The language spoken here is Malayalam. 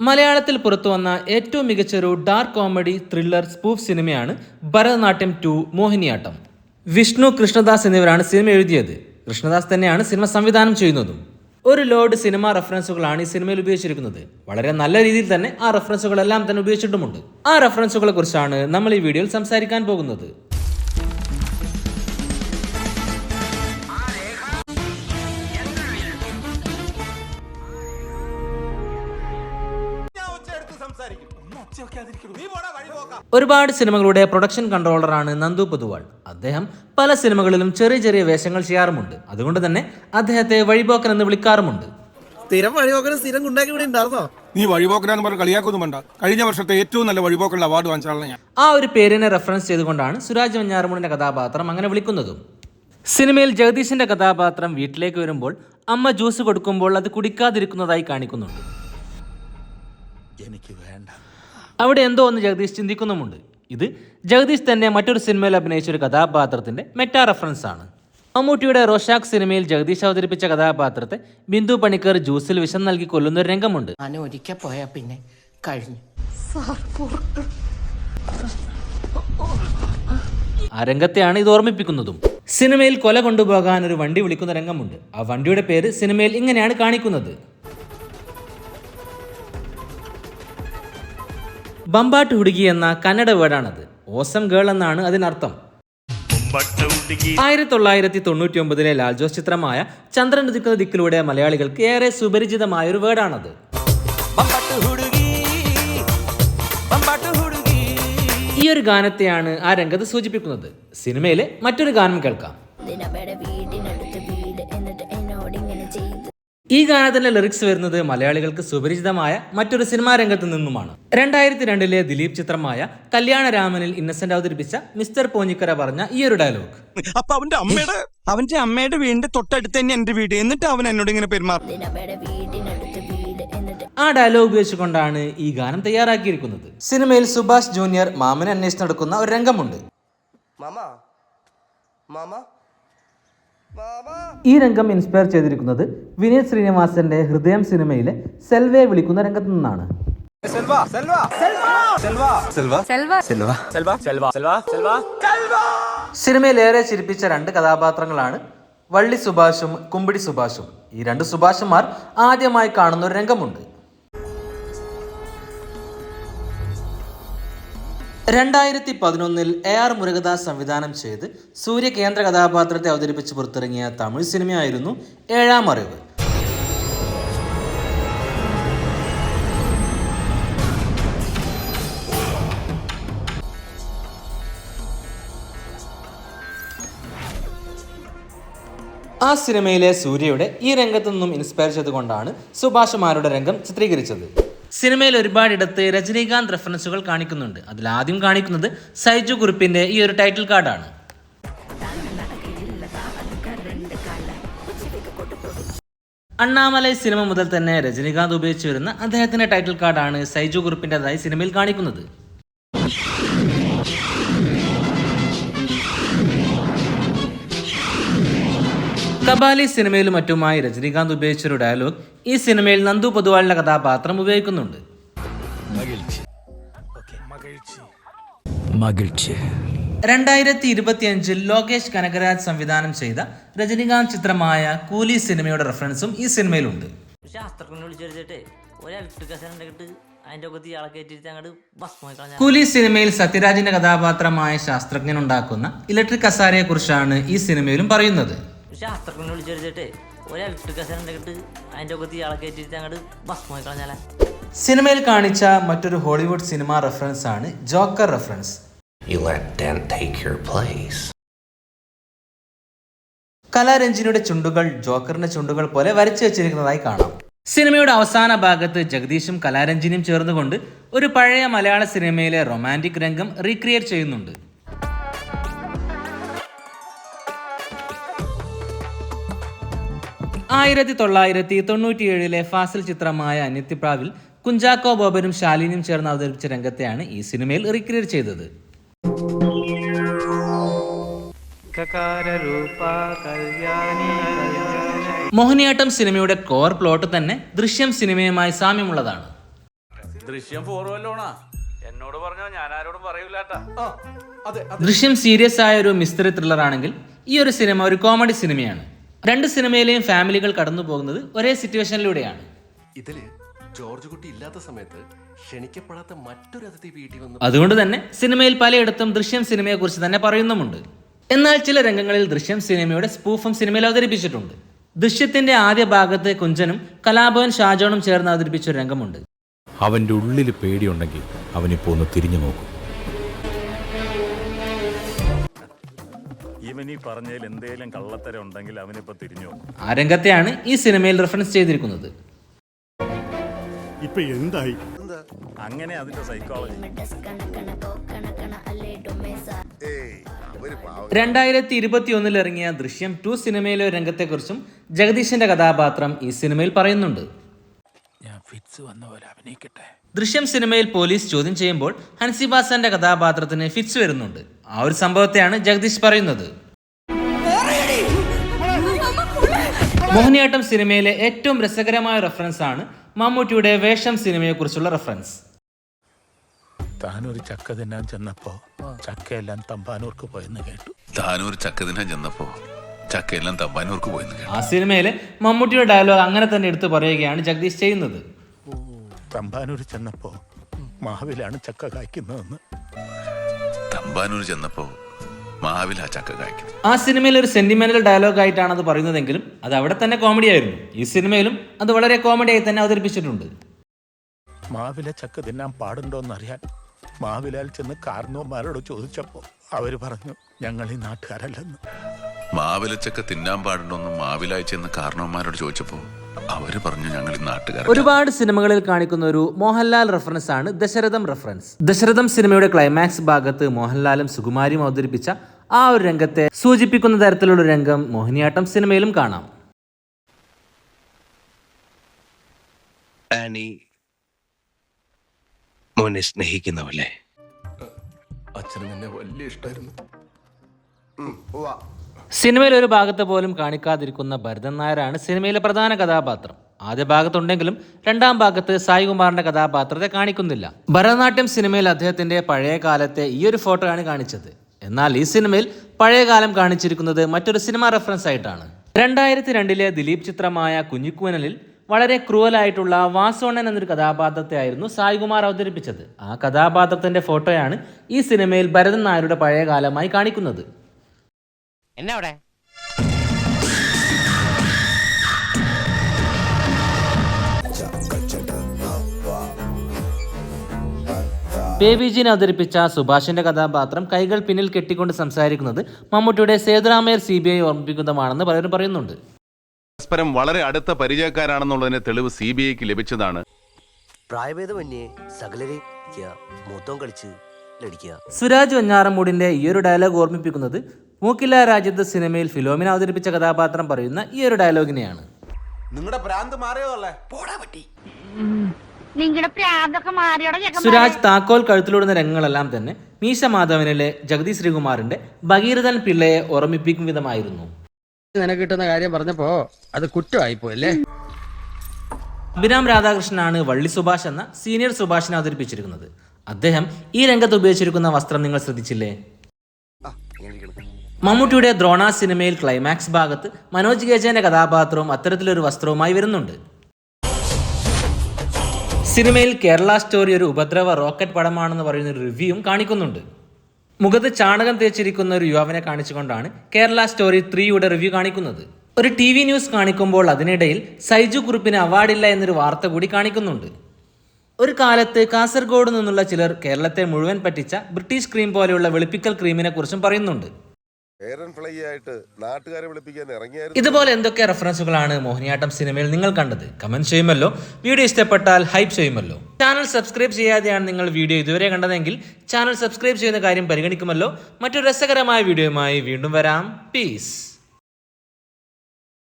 മലയാളത്തിൽ പുറത്തുവന്ന ഏറ്റവും മികച്ചൊരു ഡാർക്ക് കോമഡി ത്രില്ലർ സ്പൂഫ് സിനിമയാണ് ഭരതനാട്യം 2 മോഹിനിയാട്ടം. വിഷ്ണു, കൃഷ്ണദാസ് എന്നിവരാണ് സിനിമ എഴുതിയത്. കൃഷ്ണദാസ് തന്നെയാണ് സിനിമ സംവിധാനം ചെയ്യുന്നതും. ഒരു ലോഡ് സിനിമ റെഫറൻസുകളാണ് ഈ സിനിമയിൽ ഉപയോഗിച്ചിരിക്കുന്നത്. വളരെ നല്ല രീതിയിൽ തന്നെ ആ റെഫറൻസുകളെല്ലാം തന്നെ ഉപയോഗിച്ചിട്ടുമുണ്ട്. ആ റെഫറൻസുകളെ കുറിച്ചാണ് നമ്മൾ ഈ വീഡിയോയിൽ സംസാരിക്കാൻ പോകുന്നത്. ഒരുപാട് സിനിമകളുടെ പ്രൊഡക്ഷൻ കൺട്രോളറാണ് നന്ദു പൊതുവാൾ. അദ്ദേഹം പല സിനിമകളിലും ചെറിയ ചെറിയ വേഷങ്ങൾ ചെയ്യാറുമുണ്ട്. അതുകൊണ്ട് തന്നെ അദ്ദേഹത്തെ വഴിപോക്കൻ എന്ന് വിളിക്കാറുമുണ്ട്. നീ വഴിപോക്കനാന്ന് പറഞ്ഞ് കളിയാക്കൊന്നും വേണ്ട. കഴിഞ്ഞ വർഷത്തെ ഏറ്റവും നല്ല വഴിപോക്കനുള്ള അവാർഡ് വാങ്ങിച്ചാണ് ഞാൻ. ആ ഒരു പേരിനെ റെഫറൻസ് ചെയ്തുകൊണ്ടാണ് സുരാജ് വെഞ്ഞാറമൂടിന്റെ കഥാപാത്രം അങ്ങനെ വിളിക്കുന്നതും. സിനിമയിൽ ജഗദീഷിന്റെ കഥാപാത്രം വീട്ടിലേക്ക് വരുമ്പോൾ അമ്മ ജ്യൂസ് കൊടുക്കുമ്പോൾ അത് കുടിക്കാതിരിക്കുന്നതായി കാണിക്കുന്നുണ്ട്. എനിക്ക് വേണ്ട. അവിടെ എന്തോ ഒന്ന് ജഗദീഷ് ചിന്തിക്കുന്നുമുണ്ട്. ഇത് ജഗദീഷ് തന്നെ മറ്റൊരു സിനിമയിൽ അഭിനയിച്ച ഒരു കഥാപാത്രത്തിന്റെ മെറ്റാ റെഫറൻസ് ആണ്. മമ്മൂട്ടിയുടെ റോഷാക്ക് സിനിമയിൽ ജഗദീഷ് അവതരിപ്പിച്ച കഥാപാത്രത്തെ ബിന്ദു പണിക്കർ ജ്യൂസിൽ വിഷം നൽകി കൊല്ലുന്ന ഒരു രംഗമുണ്ട്. ഒരിക്കൽ പോയാ പിന്നെ കഴിഞ്ഞു. ആ രംഗത്തെയാണ് ഇത് ഓർമ്മിപ്പിക്കുന്നതും. സിനിമയിൽ കൊല കൊണ്ടുപോകാൻ ഒരു വണ്ടി വിളിക്കുന്ന രംഗമുണ്ട്. ആ വണ്ടിയുടെ പേര് സിനിമയിൽ ഇങ്ങനെയാണ് കാണിക്കുന്നത്. ബമ്പാട്ട് ഹുടുഗി എന്ന കന്നഡ വേർഡാണത്. ഓസം ഗേൾ എന്നാണ് അതിനർത്ഥം. 1999 ലാൽ ജോസ് ചിത്രമായ ചന്ദ്രൻ ഉദിക്കുന്ന ദിക്കിലൂടെ മലയാളികൾക്ക് ഏറെ സുപരിചിതമായ ഒരു വേർഡാണത്. ഈ ഒരു ഗാനത്തെയാണ് ആ രംഗത്ത് സൂചിപ്പിക്കുന്നത്. സിനിമയിലെ മറ്റൊരു ഗാനം കേൾക്കാം. ഈ ഗാനത്തിന്റെ ലിറിക്സ് വരുന്നത് മലയാളികൾക്ക് സുപരിചിതമായ മറ്റൊരു സിനിമാ രംഗത്ത് നിന്നുമാണ്. 2002 ദിലീപ് ചിത്രമായ കല്യാണരാമനിൽ ഇന്നസെന്റ് അവതരിപ്പിച്ച മിസ്റ്റർ പോഞ്ഞിക്കര പറഞ്ഞ ഈ ഒരു ഡയലോഗ്. അപ്പൊ അവന്റെ അമ്മയുടെ വീടിന്റെ തൊട്ടടുത്ത് തന്നെ എന്റെ വീട്, എന്നിട്ട് അവൻ എന്നോട് ഇങ്ങനെ പെരുമാറും. ആ ഡയലോഗ് ഉപയോഗിച്ചുകൊണ്ടാണ് ഈ ഗാനം തയ്യാറാക്കിയിരിക്കുന്നത്. സിനിമയിൽ സുഭാഷ് ജൂനിയർ മാമനെ അന്വേഷിച്ച് നടക്കുന്ന ഒരു രംഗമുണ്ട്. ഈ രംഗം ഇൻസ്പയർ ചെയ്തിരിക്കുന്നത് വിനീത് ശ്രീനിവാസന്റെ ഹൃദയം സിനിമയിലെ സെൽവയെ വിളിക്കുന്ന രംഗത്തു നിന്നാണ്. സിനിമയിൽ ഏറെ ചിരിപ്പിച്ച 2 കഥാപാത്രങ്ങളാണ് വള്ളി സുഭാഷും കുമ്പിടി സുഭാഷും. ഈ 2 സുഭാഷുമാർ ആദ്യമായി കാണുന്ന ഒരു രംഗമുണ്ട്. 2011 AR മുരുകദാസ് സംവിധാനം ചെയ്ത് സൂര്യ കേന്ദ്ര കഥാപാത്രത്തെ അവതരിപ്പിച്ച് പുറത്തിറങ്ങിയ തമിഴ് സിനിമയായിരുന്നു ഏഴാം അറിവ്. ആ സിനിമയിലെ സൂര്യയുടെ ഈ രംഗത്തു നിന്നും ഇൻസ്പയർ ചെയ്തുകൊണ്ടാണ് സുഭാഷുമാരുടെ രംഗം ചിത്രീകരിച്ചത്. സിനിമയിൽ ഒരുപാടിടത്ത് രജനീകാന്ത് റെഫറൻസുകൾ കാണിക്കുന്നുണ്ട്. അതിലാദ്യം കാണിക്കുന്നത് സൈജു കുറുപ്പിന്റെ ഈ ഒരു ടൈറ്റിൽ കാർഡാണ്. അണ്ണാമലൈ സിനിമ മുതൽ തന്നെ രജനീകാന്ത് ഉപയോഗിച്ചു വരുന്ന അദ്ദേഹത്തിന്റെ ടൈറ്റിൽ കാർഡാണ് സൈജു കുറുപ്പിൻ്റെതായി സിനിമയിൽ കാണിക്കുന്നത്. കബാലി സിനിമയിലും മറ്റുമായി രജനീകാന്ത് ഉപയോഗിച്ചൊരു ഡയലോഗ് ഈ സിനിമയിൽ നന്ദു പൊതുവാളിന്റെ കഥാപാത്രം ഉപയോഗിക്കുന്നുണ്ട്. 2025 ലോകേഷ് കനകരാജ് സംവിധാനം ചെയ്ത രജനീകാന്ത് ചിത്രമായ കൂലി സിനിമയുടെ റെഫറൻസും ഈ സിനിമയിലുണ്ട്. കൂലി സിനിമയിൽ സത്യരാജിന്റെ കഥാപാത്രമായ ശാസ്ത്രജ്ഞൻ ഉണ്ടാക്കുന്ന ഇലക്ട്രിക് കസാരയെ കുറിച്ചാണ് ഈ സിനിമയിലും പറയുന്നത്. സിനിമയിൽ കാണിച്ച മറ്റൊരു ഹോളിവുഡ് സിനിമ റെഫറൻസ് ആണ് ജോക്കർ റെഫറൻസ്. കലാരഞ്ജിനിയുടെ ചുണ്ടുകൾ ജോക്കറിന്റെ ചുണ്ടുകൾ പോലെ വരച്ചു വെച്ചിരിക്കുന്നതായി കാണാം. സിനിമയുടെ അവസാന ഭാഗത്ത് ജഗദീഷും കലാരഞ്ജിനിയും ചേർന്നുകൊണ്ട് ഒരു പഴയ മലയാള സിനിമയിലെ റൊമാൻറ്റിക് രംഗം റീക്രിയേറ്റ് ചെയ്യുന്നുണ്ട്. 1997 ഫാസിൽ ചിത്രമായ അനിത്യപ്രാവിൽ കുഞ്ചാക്കോ ബോബനും ശാലിനിയും ചേർന്ന് അവതരിപ്പിച്ച രംഗത്തെയാണ് ഈ സിനിമയിൽ റീക്രിയേറ്റ് ചെയ്തത്. മോഹിനിയാട്ടം സിനിമയുടെ കോർ പ്ലോട്ട് തന്നെ ദൃശ്യം സിനിമയുമായി സാമ്യമുള്ളതാണ്. ദൃശ്യം 4 വല്ലോണാ? എന്നോട് പറഞ്ഞോ, ഞാൻ ആരോടും പറയൂലാട്ടാ. ദൃശ്യം സീരിയസ് ആയ ഒരു മിസ്റ്ററി ത്രില്ലർ ആണെങ്കിൽ ഈ ഒരു സിനിമ ഒരു കോമഡി സിനിമയാണ്. രണ്ട് സിനിമയിലെയും ഫാമിലികൾ കടന്നു പോകുന്നത് ഒരേ സിറ്റുവേഷനിലൂടെയാണ്. ഇതില് ജോർജ് കുട്ടി ഇല്ലാത്ത സമയത്ത് ക്ഷണിക്കപ്പെടാത്ത മറ്റൊരു അതിഥി വീട്ടിൽ വന്ന് അതുകൊണ്ട് തന്നെ സിനിമയിൽ പലയിടത്തും ദൃശ്യം സിനിമയെ കുറിച്ച് തന്നെ പറയുന്നുമുണ്ട്. എന്നാൽ ചില രംഗങ്ങളിൽ ദൃശ്യം സിനിമയുടെ സ്പൂഫും സിനിമയിൽ അവതരിപ്പിച്ചിട്ടുണ്ട്. ദൃശ്യത്തിന്റെ ആദ്യ ഭാഗത്ത് കുഞ്ചനും കലാഭവൻ ഷാജോണും ചേർന്ന് അവതരിപ്പിച്ച ഒരു രംഗമുണ്ട്. അവൻ്റെ ഉള്ളിൽ പേടിയുണ്ടെങ്കിൽ അവനിപ്പോൾ ഒന്ന് തിരിഞ്ഞു നോക്കും. ഇവനീ പറഞ്ഞതിൽ എന്തേലും കള്ളത്തരം ഉണ്ടെങ്കിൽ അവനിപ്പോ തിരിഞ്ഞു. ആ രംഗത്തെയാണ് ഈ സിനിമയിൽ റെഫറൻസ് ചെയ്തിരിക്കുന്നത്. ഇപ്പൊ എന്തായി അങ്ങനെ അതിന്റെ സൈക്കോളജി. 2021 ഇറങ്ങിയ ദൃശ്യം 2 സിനിമയിലെ ഒരു രംഗത്തെക്കുറിച്ചും ജഗദീശന്റെ കഥാപാത്രം ഈ സിനിമയിൽ പറയുന്നുണ്ട്. ഞാൻ ഫിറ്റ്സ് വന്ന പോലെ അഭിനയിക്കട്ടെ. ദൃശ്യം സിനിമയിൽ പോലീസ് ചോദ്യം ചെയ്യുമ്പോൾ ഹൻസിബാസന്റെ കഥാപാത്രത്തിന് ഫിറ്റ്സ് വരുന്നുണ്ട്. ആ ഒരു സംഭവത്തെയാണ് ജഗദീഷ് പറയുന്നത്. മോഹിനിയാട്ടം സിനിമയിലെ ഏറ്റവും രസകരമായ റെഫറൻസ് ആണ് മമ്മൂട്ടിയുടെ വേഷം സിനിമയെക്കുറിച്ചുള്ള റെഫറൻസ്. താനൊരു ചക്ക തിന്നാൻ ചെന്നപ്പോ ചക്കയെല്ലാം തമ്പാനൂർക്ക് പോയെന്ന് കേട്ടു. താനൊരു ചക്ക തിന്നാൻ ചെന്നപ്പോ ചക്കയെല്ലാം തമ്പാനൂർക്ക് പോയെന്ന് കേട്ടു. ആ സിനിമയിലെ മമ്മൂട്ടിയുടെ ഡയലോഗ് അങ്ങനെ തന്നെ എടുത്തു പറയുകയാണ് ജഗദീഷ് ചെയ്യുന്നത്. തമ്പാനൂർ ചെന്നപ്പോ മാവിലാണ് ചക്ക കായ്ക്കുന്നതെന്ന്. തമ്പാനൂർ ചെന്നപ്പോ മാവിൽ ആ ചക്ക കായ്ക്കുന്നു. ആ സിനിമയിൽ ഒരു സെന്റിമെന്റൽ ഡയലോഗ് ആയിട്ടാണ് അത് പറയുന്നതെങ്കിലും അത് അവിടെ തന്നെ കോമഡി ആയിരുന്നു. ഈ സിനിമയിലും അത് വളരെ കോമഡിയായി തന്നെ അവതരിപ്പിച്ചിട്ടുണ്ട്. മാവിലെ ചക്ക തിന്നാൻ പാടുണ്ടോന്നറിയാൻ മാവിലാൽ ചെന്ന് കാരണവന്മാരോട് ചോദിച്ചപ്പോ അവര് പറഞ്ഞു ഞങ്ങൾ ഈ നാട്ടുകാരല്ലെന്ന്. മാവിലച്ചക്ക തിന്നാൻ പാടുണ്ടോന്ന് മാവിലായി ചെന്ന് കാരണവന്മാരോട് ചോദിച്ചപ്പോ അവര് പറഞ്ഞു ഞങ്ങൾ ഈ നാട്ടുകാർ. ഒരുപാട് സിനിമകളിൽ കാണിക്കുന്ന ഒരു മോഹൻലാൽ റെഫറൻസ് ആണ് ദശരഥം റെഫറൻസ്. ദശരഥം സിനിമയുടെ ക്ലൈമാക്സ് ഭാഗത്ത് മോഹൻലാലും സുകുമാരിയും അവതരിപ്പിച്ച ആ ഒരു രംഗത്തെ സൂചിപ്പിക്കുന്ന തരത്തിലുള്ള രംഗം മോഹിനിയാട്ടം സിനിമയിലും കാണാം. മോനെ സ്നേഹിക്കുന്നവല്ലേ? അച്ഛനും എന്നെ വലിയ ഇഷ്ടമായിരുന്നു. സിനിമയിൽ ഒരു ഭാഗത്ത് പോലും കാണിക്കാതിരിക്കുന്ന ഭരതൻ നായരാണ് സിനിമയിലെ പ്രധാന കഥാപാത്രം. ആദ്യ ഭാഗത്തുണ്ടെങ്കിലും രണ്ടാം ഭാഗത്ത് സായികുമാറിന്റെ കഥാപാത്രത്തെ കാണിക്കുന്നില്ല. ഭരതനാട്യം സിനിമയിൽ അദ്ദേഹത്തിന്റെ പഴയ കാലത്തെ ഈ ഒരു ഫോട്ടോയാണ് കാണിച്ചത്. എന്നാൽ ഈ സിനിമയിൽ പഴയ കാലം കാണിച്ചിരിക്കുന്നത് മറ്റൊരു സിനിമ റെഫറൻസ് ആയിട്ടാണ്. 2002 ദിലീപ് ചിത്രമായ കുഞ്ഞിക്കൂനലിൽ വളരെ ക്രൂവലായിട്ടുള്ള വാസോണ്ണൻ എന്നൊരു കഥാപാത്രത്തെ ആയിരുന്നു സായികുമാർ അവതരിപ്പിച്ചത്. ആ കഥാപാത്രത്തിന്റെ ഫോട്ടോയാണ് ഈ സിനിമയിൽ ഭരതൻ നായരുടെ പഴയ കാലമായി കാണിക്കുന്നത്. എന്നവിടെ ബേബി ജീൻ അവതരിപ്പിച്ച സുഭാഷിന്റെ കഥാപാത്രം കൈകൾ പിന്നിൽ കെട്ടിക്കൊണ്ട് സംസാരിക്കുന്നത് മമ്മൂട്ടിയുടെ സേതുരാമയ്യർ CBI ഓർമ്മിപ്പിക്കുന്നതാണെന്ന് പലരും പറയുന്നുണ്ട്. പരസ്പരം വളരെ അടുത്ത പരിചയക്കാരാണെന്നുള്ളതിന് തെളിവ് CBIക്ക് ലഭിച്ചതാണ്. പ്രായഭേദമന്യേ സകലരെ മൊത്തം കളിച്ച് ലടിക്കുക. സുരാജ് വഞ്ഞാറമൂടിന്റെ ഈ ഒരു ഡയലോഗ് ഓർമ്മിപ്പിക്കുന്നത് മൂക്കില്ല രാജ്യത്ത് സിനിമയിൽ ഫിലോമിന അവതരിപ്പിച്ച കഥാപാത്രം പറയുന്ന ഈ ഒരു ഡയലോഗിനെയാണ്. നിങ്ങളുടെ ഭ്രാന്ത് മാറിയതല്ലേ? സുരാജ് താക്കോൽ കഴുത്തിലൂടുന്ന രംഗങ്ങളെല്ലാം തന്നെ മീശ മാധവനിലെ ജഗദീഷ് ശ്രീകുമാറിന്റെ ഭഗീരഥൻ പിള്ളയെ ഓർമ്മിപ്പിക്കും വിധമായിരുന്നു. നിനക്ക് കിട്ടുന്ന കാര്യം പറഞ്ഞപ്പോ അത് കുറ്റമായിപ്പോയല്ലേ. അഭിരാം രാധാകൃഷ്ണനാണ് വള്ളി സുഭാഷ് എന്ന സീനിയർ സുഭാഷിനെ അവതരിപ്പിച്ചിരിക്കുന്നത്. അദ്ദേഹം ഈ രംഗത്ത് ഉപയോഗിച്ചിരിക്കുന്ന വസ്ത്രം നിങ്ങൾ ശ്രദ്ധിച്ചില്ലേ? മമ്മൂട്ടിയുടെ ദ്രോണ സിനിമയിൽ ക്ലൈമാക്സ് ഭാഗത്ത് മനോജ് ഗേജന്റെ കഥാപാത്രവും അത്തരത്തിലൊരു വസ്ത്രവുമായി വരുന്നുണ്ട്. സിനിമയിൽ കേരള സ്റ്റോറി ഒരു ഉപദ്രവ റോക്കറ്റ് പടമാണെന്ന് പറയുന്ന ഒരു റിവ്യൂവും കാണിക്കുന്നുണ്ട്. മുഖത്ത് ചാണകം തേച്ചിരിക്കുന്ന ഒരു യുവാവിനെ കാണിച്ചുകൊണ്ടാണ് കേരള സ്റ്റോറി 3യുടെ റിവ്യൂ കാണിക്കുന്നത്. ഒരു TV ന്യൂസ് കാണിക്കുമ്പോൾ അതിനിടയിൽ സൈജു കുറുപ്പിന് അവാർഡില്ല എന്നൊരു വാർത്ത കൂടി കാണിക്കുന്നുണ്ട്. ഒരു കാലത്ത് കാസർഗോഡ് നിന്നുള്ള ചിലർ കേരളത്തെ മുഴുവൻ പറ്റിച്ച ബ്രിട്ടീഷ് ക്രീം പോലെയുള്ള വെളുപ്പിക്കൽ ക്രീമിനെ കുറിച്ചും പറയുന്നുണ്ട്. ഇതുപോലെ എന്തൊക്കെ റെഫറൻസുകളാണ് മോഹിനിയാട്ടം സിനിമയിൽ നിങ്ങൾ കണ്ടത്? കമന്റ് ചെയ്യുമല്ലോ. വീഡിയോ ഇഷ്ടപ്പെട്ടാൽ ഹൈപ്പ് ചെയ്യുമല്ലോ. ചാനൽ സബ്സ്ക്രൈബ് ചെയ്യാതെയാണ് നിങ്ങൾ വീഡിയോ ഇതുവരെ കണ്ടതെങ്കിൽ ചാനൽ സബ്സ്ക്രൈബ് ചെയ്യുന്ന കാര്യം പരിഗണിക്കുമല്ലോ. മറ്റൊരു രസകരമായ വീഡിയോയുമായി വീണ്ടും വരാം. പീസ്.